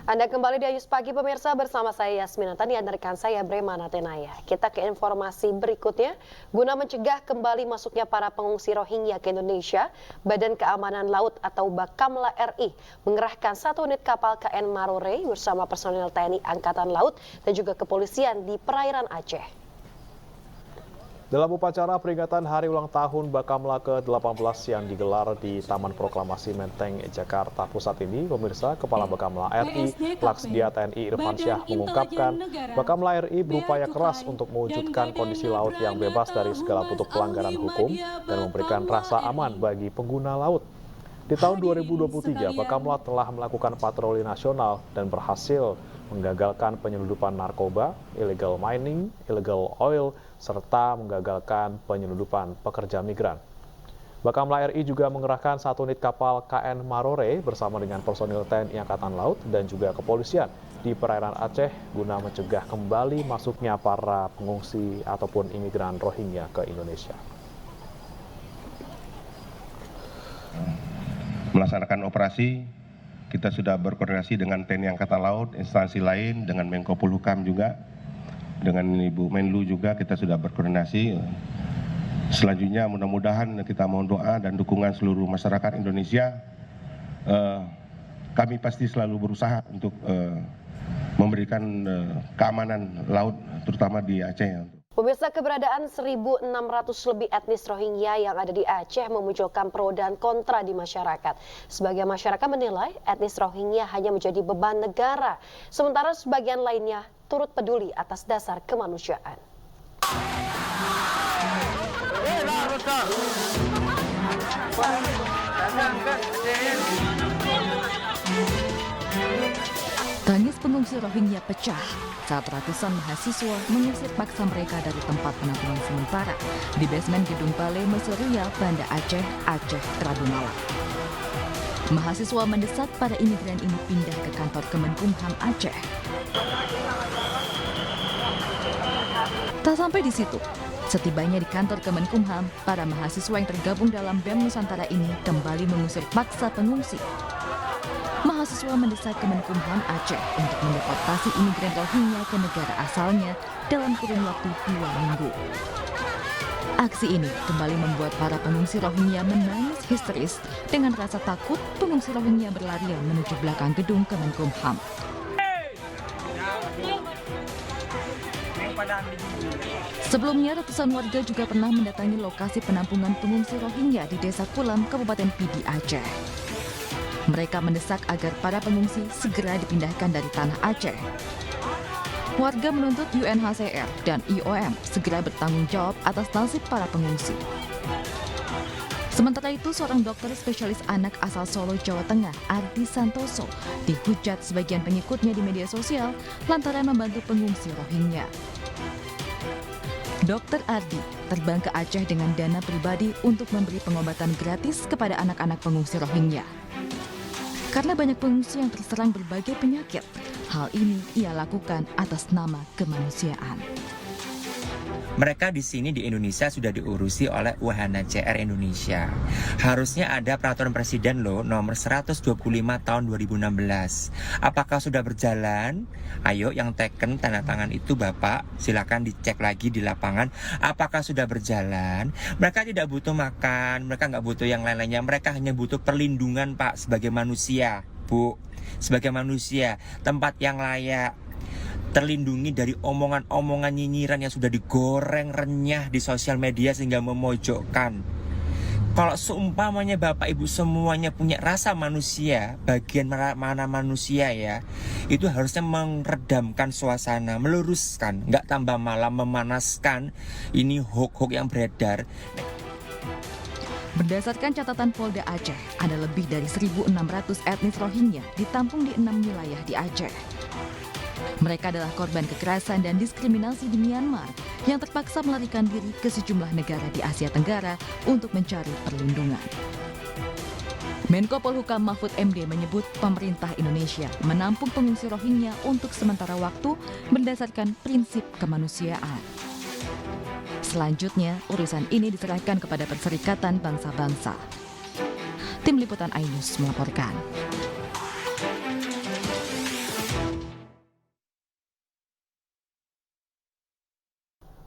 Anda kembali di Ayus Pagi pemirsa bersama saya Yasmin Antani dan rekan saya Bremana Tenaya. Kita ke informasi berikutnya. Guna mencegah kembali masuknya para pengungsi Rohingya ke Indonesia, Badan Keamanan Laut atau Bakamla RI mengerahkan 1 unit kapal KN Marore bersama personil TNI Angkatan Laut dan juga kepolisian di perairan Aceh. Dalam upacara peringatan Hari Ulang Tahun Bakamla ke-18 yang digelar di Taman Proklamasi Menteng, Jakarta Pusat ini, pemirsa, Kepala Bakamla RI, Laksdia TNI Irfan Syah mengungkapkan, Bakamla RI berupaya keras untuk mewujudkan kondisi laut yang bebas dari segala bentuk pelanggaran hukum dan memberikan rasa aman bagi pengguna laut. Di tahun 2023, Bakamla telah melakukan patroli nasional dan berhasil menggagalkan penyelundupan narkoba, illegal mining, illegal oil, serta menggagalkan penyelundupan pekerja migran. Bakamla RI juga mengerahkan 1 unit kapal KN Marore bersama dengan personil TNI Angkatan Laut dan juga kepolisian di perairan Aceh guna mencegah kembali masuknya para pengungsi ataupun imigran Rohingya ke Indonesia. Melaksanakan operasi, kita sudah berkoordinasi dengan TNI Angkatan Laut, instansi lain, dengan Menko Polhukam juga, dengan Ibu Menlu juga kita sudah berkoordinasi. Selanjutnya mudah-mudahan kita mohon doa dan dukungan seluruh masyarakat Indonesia. Kami pasti selalu berusaha untuk memberikan keamanan laut, terutama di Aceh. Pemirsa, keberadaan 1.600 lebih etnis Rohingya yang ada di Aceh memunculkan pro dan kontra di masyarakat. Sebagian masyarakat menilai etnis Rohingya hanya menjadi beban negara, sementara sebagian lainnya turut peduli atas dasar kemanusiaan. Tangis pengungsi Rohingya pecah saat ratusan mahasiswa mengusir paksa mereka dari tempat penampungan sementara di basement Gedung Balai Mesuria, Banda Aceh, Rabu malam. Mahasiswa mendesak para imigran ini pindah ke kantor Kemenkumham Aceh. Tak sampai di situ, setibanya di kantor Kemenkumham, para mahasiswa yang tergabung dalam BEM Nusantara ini kembali mengusir paksa pengungsi. Mahasiswa mendesak Kemenkumham Aceh untuk mendeportasi imigran Rohingya ke negara asalnya dalam kurun waktu 2 minggu. Aksi ini kembali membuat para pengungsi Rohingya menangis histeris dengan rasa takut pengungsi Rohingya berlarian menuju belakang gedung Kemenkumham. Sebelumnya, ratusan warga juga pernah mendatangi lokasi penampungan pengungsi Rohingya di Desa Kulam, Kabupaten Pidi, Aceh. Mereka mendesak agar para pengungsi segera dipindahkan dari tanah Aceh. Warga menuntut UNHCR dan IOM segera bertanggung jawab atas nasib para pengungsi. Sementara itu, seorang dokter spesialis anak asal Solo, Jawa Tengah, Ardi Santoso, dihujat sebagian pengikutnya di media sosial lantaran membantu pengungsi Rohingya. Dr. Ardi terbang ke Aceh dengan dana pribadi untuk memberi pengobatan gratis kepada anak-anak pengungsi Rohingya. Karena banyak pengungsi yang terserang berbagai penyakit, hal ini ia lakukan atas nama kemanusiaan. Mereka di sini di Indonesia sudah diurusi oleh UNHCR Indonesia. Harusnya ada peraturan presiden loh nomor 125 tahun 2016. Apakah sudah berjalan? Ayo yang teken tanda tangan itu Bapak, silakan dicek lagi di lapangan. Apakah sudah berjalan? Mereka tidak butuh makan, mereka nggak butuh yang lain-lainnya. Mereka hanya butuh perlindungan Pak sebagai manusia, Bu. Sebagai manusia, tempat yang layak. Terlindungi dari omongan-omongan nyinyiran yang sudah digoreng renyah di sosial media sehingga memojokkan. Kalau seumpamanya Bapak Ibu semuanya punya rasa manusia, bagian mana manusia ya, itu harusnya meredamkan suasana, meluruskan, nggak tambah malah memanaskan ini hoax-hoax yang beredar. Berdasarkan catatan Polda Aceh, ada lebih dari 1.600 etnis Rohingya ditampung di 6 wilayah di Aceh. Mereka adalah korban kekerasan dan diskriminasi di Myanmar yang terpaksa melarikan diri ke sejumlah negara di Asia Tenggara untuk mencari perlindungan. Menko Polhukam Mahfud MD menyebut pemerintah Indonesia menampung pengungsi Rohingya untuk sementara waktu berdasarkan prinsip kemanusiaan. Selanjutnya, urusan ini diserahkan kepada Perserikatan Bangsa-Bangsa. Tim Liputan iNews melaporkan.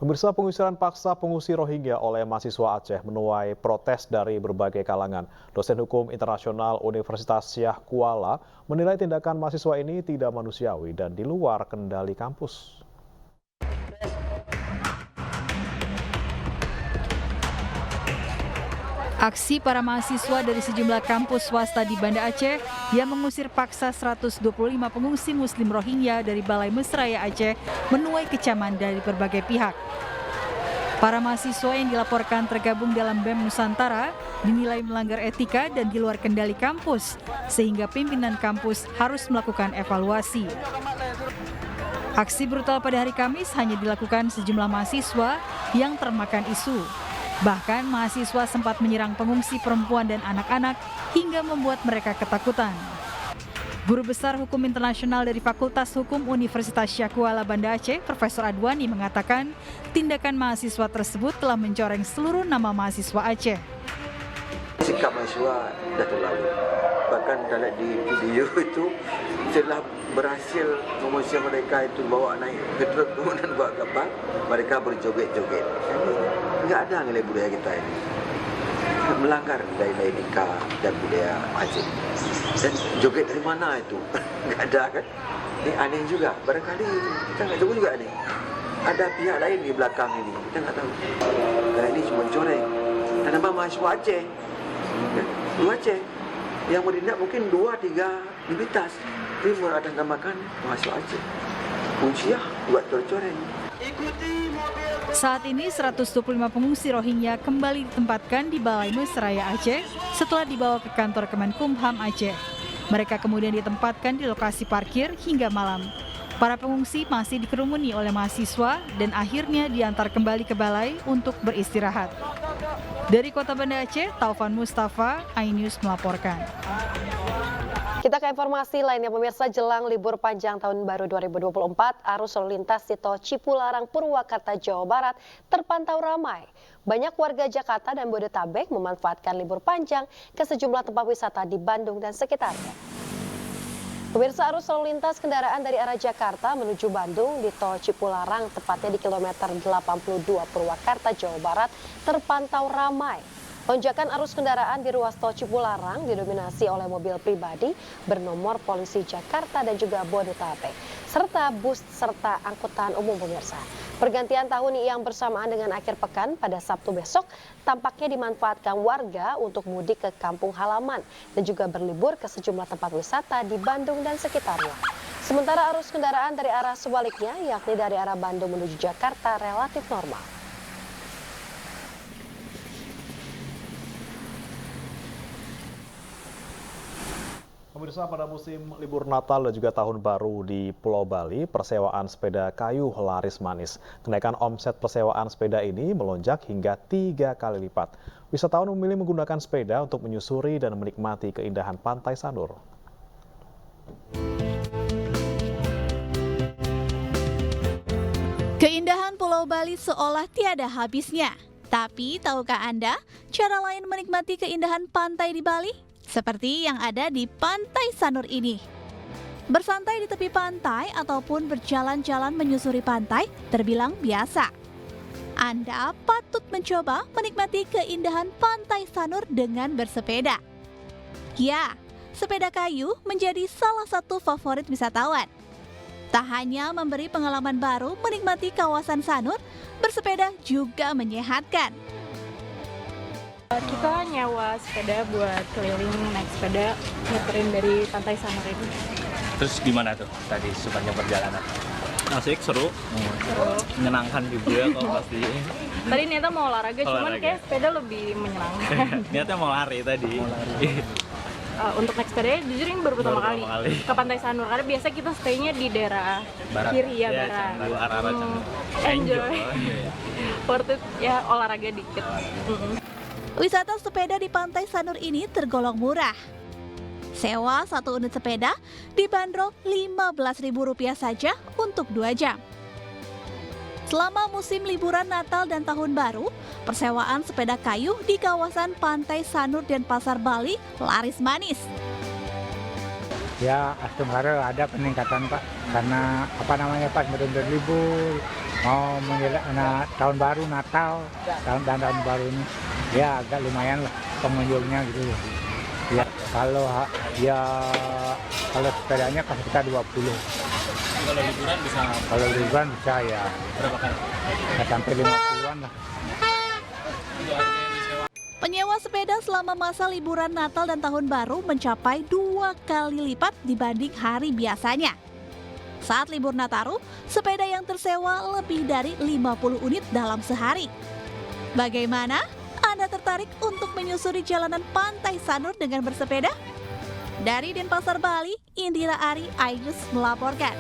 Pemirsa, pengusiran paksa pengungsi Rohingya oleh mahasiswa Aceh menuai protes dari berbagai kalangan. Dosen Hukum Internasional Universitas Syah Kuala menilai tindakan mahasiswa ini tidak manusiawi dan di luar kendali kampus. Aksi para mahasiswa dari sejumlah kampus swasta di Banda Aceh yang mengusir paksa 125 pengungsi Muslim Rohingya dari Balai Mesraya Aceh menuai kecaman dari berbagai pihak. Para mahasiswa yang dilaporkan tergabung dalam BEM Nusantara dinilai melanggar etika dan di luar kendali kampus, sehingga pimpinan kampus harus melakukan evaluasi. Aksi brutal pada hari Kamis hanya dilakukan sejumlah mahasiswa yang termakan isu. Bahkan mahasiswa sempat menyerang pengungsi perempuan dan anak-anak hingga membuat mereka ketakutan. Guru Besar Hukum Internasional dari Fakultas Hukum Universitas Syah Kuala Banda Aceh, Profesor Adwani mengatakan tindakan mahasiswa tersebut telah mencoreng seluruh nama mahasiswa Aceh. Sikap mahasiswa dah terlalu. Bahkan dalam di video itu telah berhasil mengusir mereka itu bawa naik ke truk kemudian bawa kapal, mereka berjoget-joget. Enggak ada nilai budaya kita ini. Melanggar nilai etika dan budaya Aceh. Dan joget dari mana itu? Enggak ada kan? Ini aneh juga. Barangkali kita nggak tahu juga nih. Ada pihak lain di belakang ini. Kita nggak tahu. Karena ini cuma coreng. Dan nama mahasiswa Aceh. Dua Aceh. Yang menindak mungkin 2-3 entitas. Ini mengatasnamakan mahasiswa Aceh. Unsiah buat tercoreng. Saat ini 125 pengungsi Rohingya kembali ditempatkan di Balai Mesraya Aceh setelah dibawa ke kantor Kemenkumham Aceh. Mereka kemudian ditempatkan di lokasi parkir hingga malam. Para pengungsi masih dikerumuni oleh mahasiswa dan akhirnya diantar kembali ke balai untuk beristirahat. Dari Kota Banda Aceh, Taufan Mustafa, iNews melaporkan. Kita ke informasi lainnya, pemirsa. Jelang libur panjang tahun baru 2024, arus lalu lintas di tol Cipularang, Purwakarta, Jawa Barat terpantau ramai. Banyak warga Jakarta dan Bodetabek memanfaatkan libur panjang ke sejumlah tempat wisata di Bandung dan sekitarnya. Pemirsa, arus lalu lintas kendaraan dari arah Jakarta menuju Bandung di tol Cipularang, tepatnya di kilometer 82 Purwakarta, Jawa Barat, terpantau ramai. Lonjakan arus kendaraan di ruas tol Cipularang didominasi oleh mobil pribadi bernomor polisi Jakarta dan juga Bodetabek, serta bus serta angkutan umum, pemirsa. Pergantian tahun yang bersamaan dengan akhir pekan pada Sabtu besok tampaknya dimanfaatkan warga untuk mudik ke kampung halaman dan juga berlibur ke sejumlah tempat wisata di Bandung dan sekitarnya. Sementara arus kendaraan dari arah sebaliknya, yakni dari arah Bandung menuju Jakarta, relatif normal. Pemirsa, pada musim libur Natal dan juga Tahun Baru di Pulau Bali, persewaan sepeda kayu laris manis. Kenaikan omset persewaan sepeda ini melonjak hingga 3 kali lipat. Wisatawan memilih menggunakan sepeda untuk menyusuri dan menikmati keindahan Pantai Sanur. Keindahan Pulau Bali seolah tiada habisnya. Tapi tahukah Anda cara lain menikmati keindahan pantai di Bali? Seperti yang ada di Pantai Sanur ini. Bersantai di tepi pantai ataupun berjalan-jalan menyusuri pantai terbilang biasa. Anda patut mencoba menikmati keindahan Pantai Sanur dengan bersepeda. Ya, sepeda kayu menjadi salah satu favorit wisatawan. Tak hanya memberi pengalaman baru menikmati kawasan Sanur, bersepeda juga menyehatkan. Kita nyewa sepeda buat keliling naik sepeda muterin dari Pantai Sanur ini. Terus gimana tuh tadi sepanjang perjalanan? Asik, seru, menyenangkan juga kok pasti. Tadi niatnya mau olahraga, cuman kayak sepeda lebih menyenangkan. Niatnya mau lari tadi. Untuk naik sepeda jujur ini baru pertama kali ke Pantai Sanur, karena biasa kita stay-nya di daerah barat. Kiri ya, barat. Arah-arah Canggu. Enjoy. Worth it ya, olahraga dikit. Wisata sepeda di Pantai Sanur ini tergolong murah. Sewa satu unit sepeda dibanderol Rp15.000 saja untuk 2 jam. Selama musim liburan Natal dan Tahun Baru, persewaan sepeda kayu di kawasan Pantai Sanur dan Pasar Bali laris manis. Ya, sebenarnya ada peningkatan Pak, karena pas benar-benar libur, mau tahun baru Natal, tahun baru ini, ya agak lumayan lah pengunjungnya gitu. Ya, kalau sepedanya kan kita 20. Kalau liburan bisa? Kalau liburan bisa ya. Berapa kali? Sampai 50-an lah. Penyewa sepeda selama masa liburan Natal dan Tahun Baru mencapai 2 kali lipat dibanding hari biasanya. Saat libur Nataru, sepeda yang tersewa lebih dari 50 unit dalam sehari. Bagaimana? Anda tertarik untuk menyusuri jalanan Pantai Sanur dengan bersepeda? Dari Denpasar, Bali, Indira Ari, iNews melaporkan.